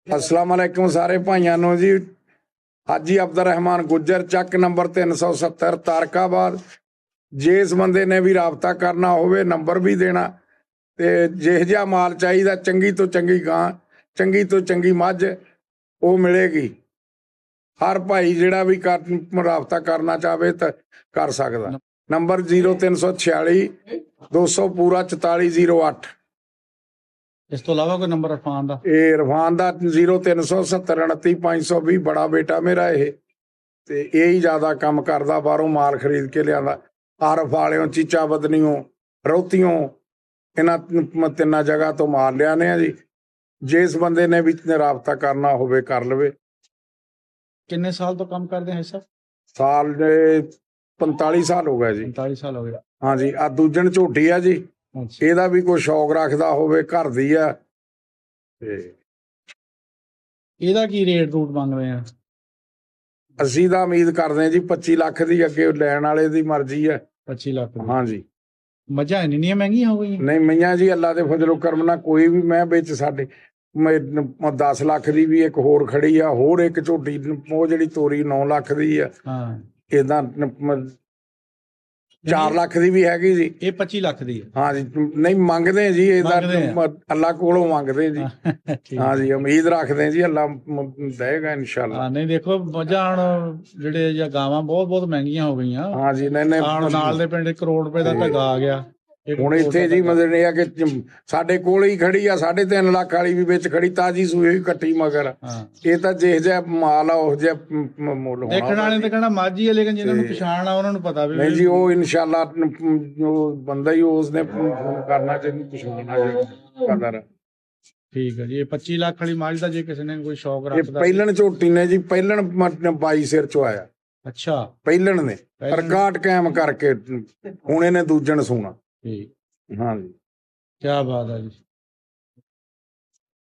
अस्सलाम वालेकुम सारे भाइयों ਨੂੰ जी। हाजी अब्दुल रहमान गुज्जर ਚੱਕ नंबर 370 तारकाबाद। जिस बंदे ने भी राबता करना होवे नंबर भी देना ते जिह जिहा माल चाहिदा चंगी तो चंगी गां चंगी तो चंगी मझ वो मिलेगी। हर भाई जिहड़ा भी राबता करना चाहे तो कर सकदा। नंबर 0346 200 पूरा 4408। इस तो इलावा कोई नंबर इरफान दा? ਇਹ ਇਰਫਾਨ ਦਾ 0370 29 520 ਬੜਾ ਬੇਟਾ ਮੇਰਾ ਇਹ ਤੇ ਇਹ ਹੀ ਜ਼ਿਆਦਾ ਕੰਮ ਕਰਦਾ, ਬਾਹਰੋਂ ਮਾਲ ਖਰੀਦ ਕੇ ਲਿਆਂਦਾ। ਆਰਫ ਵਾਲਿਓ, ਚੀਚਾ ਬਦਨੀਓ, ਰੋਤੀਓ, ਇਹਨਾਂ ਤਿੰਨਾਂ ਜਗ੍ਹਾ ਤੋਂ ਮਾਲ ਲਿਆਨੇ ਆ ਜੀ। ਜਿਸ ਬੰਦੇ ਨੇ ਵੀ ਰਾਬਤਾ ਕਰਨਾ ਹੋਵੇ ਕਰ ਲਵੇ। किन्ने साल तो काम करते हैं सर? ਸਾਲ ਦੇ 45 ਸਾਲ ਹੋ ਗਏ ਜੀ। 45 साल हो गया। ਹਾਂ ਜੀ। ਆ ਦੂਜਣ ਝੋਟੀ ਆ ਜੀ। अच्छा, ਇਹਦਾ ਵੀ ਕੋਈ ਸ਼ੌਕ ਰੱਖਦਾ ਹੋਵੇ ਘਰ ਦੀ ਆ ਤੇ ਇਹਦਾ ਕੀ ਰੇਟ ਰੂਟ ਮੰਗ ਰਹੇ ਆ? ਅਸੀਂ ਤਾਂ ਉਮੀਦ ਕਰਦੇ ਹਾਂ ਜੀ 25 ਲੱਖ ਦੀ। ਅੱਗੇ ਲੈਣ ਵਾਲੇ ਦੀ ਮਰਜ਼ੀ ਆ। 25 ਲੱਖ ਦੀ? ਹਾਂ ਜੀ। ਮੱਝਾਂ ਇੰਨੀਆਂ ਮਹਿੰਗੀਆਂ ਹੋ ਗਈਆਂ? ਨਹੀਂ ਮਈਆਂ ਜੀ, ਅੱਲਾ ਦੇ ਫਜ਼ਲੋ ਕਰਮ ਨਾਲ ਕੋਈ ਵੀ ਮੈਂ ਵਿੱਚ ਸਾਡੇ 10 ਲੱਖ ਦੀ ਵੀ ਇੱਕ ਹੋਰ ਖੜੀ ਆ। ਹੋਰ ਇੱਕ ਝੋਟੀ ਉਹ ਜਿਹੜੀ ਤੋਰੀ 9 ਲੱਖ ਦੀ ਆ। ਹਾਂ, ਏਦਾਂ 4 ਲੱਖ ਦੀ ਵੀ ਹੈਗੀ ਜੀ। ਇਹ 25 ਲੱਖ ਦੀ ਹੈ? ਹਾਂ ਜੀ। ਨਹੀਂ ਮੰਗਦੇ ਜੀ, ਇਹਦਾ ਅੱਲਾ ਕੋਲੋਂ ਮੰਗਦੇ ਜੀ। ਠੀਕ ਹਾਂ ਜੀ। ਉਮੀਦ ਰੱਖਦੇ ਜੀ ਅੱਲਾ ਦੇਗਾ ਇਨਸ਼ਾਅੱਲਾ। ਹਾਂ, ਨਹੀਂ ਦੇਖੋ ਮੱਝਾਂ ਹੁਣ ਜਿਹੜੇ ਜਾਂ ਗਾਵਾਂ ਬਹੁਤ ਬਹੁਤ ਮਹਿੰਗੀਆਂ ਹੋ ਗਈਆਂ। ਹਾਂ ਜੀ। ਨਹੀਂ ਆਹ ਨਾਲ ਦੇ ਪਿੰਡ 1 ਕਰੋੜ ਰੁਪਏ ਦਾ ਤਾਂ ਗਾ ਆ ਗਿਆ। ਹੁਣ ਇੱਥੇ ਜੀ ਮਤਲਬ ਇਹ ਆ ਕਿ ਸਾਡੇ ਕੋਲ ਹੀ ਖੜੀ ਆ 3.5 ਲੱਖ ਵਾਲੀ ਵੀ ਵਿੱਚ ਖੜੀ, ਤਾਜੀ ਸੂਈ ਹੋਈ ਕੱਟੀ ਮਗਰ। ਹਾਂ, ਇਹ ਤਾਂ ਜਿਹੋ ਜਿਹਾ ਮਾਲ ਆ ਉਹ ਜਿਹਾ ਮੁੱਲ ਹੋਣਾ। ਦੇਖਣ ਵਾਲੇ ਤਾਂ ਕਹਿਣਾ ਮਾਝੀ ਹੈ, ਲੇਕਿਨ ਜਿਹਨਾਂ ਨੂੰ ਪਛਾਣ ਆ ਉਹਨਾਂ ਨੂੰ ਪਤਾ ਵੀ ਨਹੀਂ ਜੀ, ਉਹ ਇਨਸ਼ਾਅੱਲਾ ਉਹ ਬੰਦਾ ਹੀ ਉਸਨੇ ਫੋਨ ਕਰਨਾ ਜਿਹਨੂੰ ਪਛਾਣਨਾ ਕਦਰ। ਠੀਕ ਹੈ ਜੀ। ਇਹ 25 ਲੱਖ ਵਾਲੀ ਮੱਝ ਦਾ ਜੇ ਕਿਸੇ ਨੇ ਕੋਈ ਸ਼ੌਕ ਇਹ ਰੱਖਦਾ? ਪਹਿਲਣ ਝੋਟੀ ਨੇ ਜੀ, ਪਹਿਲਣ 22 ਸਿਰ ਚੋਂ ਆਇਆ। ਅੱਛਾ, ਪਹਿਲਣ ਨੇ ਰਿਕਾਰਡ ਕਾਇਮ ਕਰਕੇ ਹੁਣ ਇਹਨੇ ਦੂਜਣ ਸੋਣਾ। ਠੀਕ, ਹਾਂ ਜੀ। ਕੀ ਬਾਤ ਹੈ ਜੀ।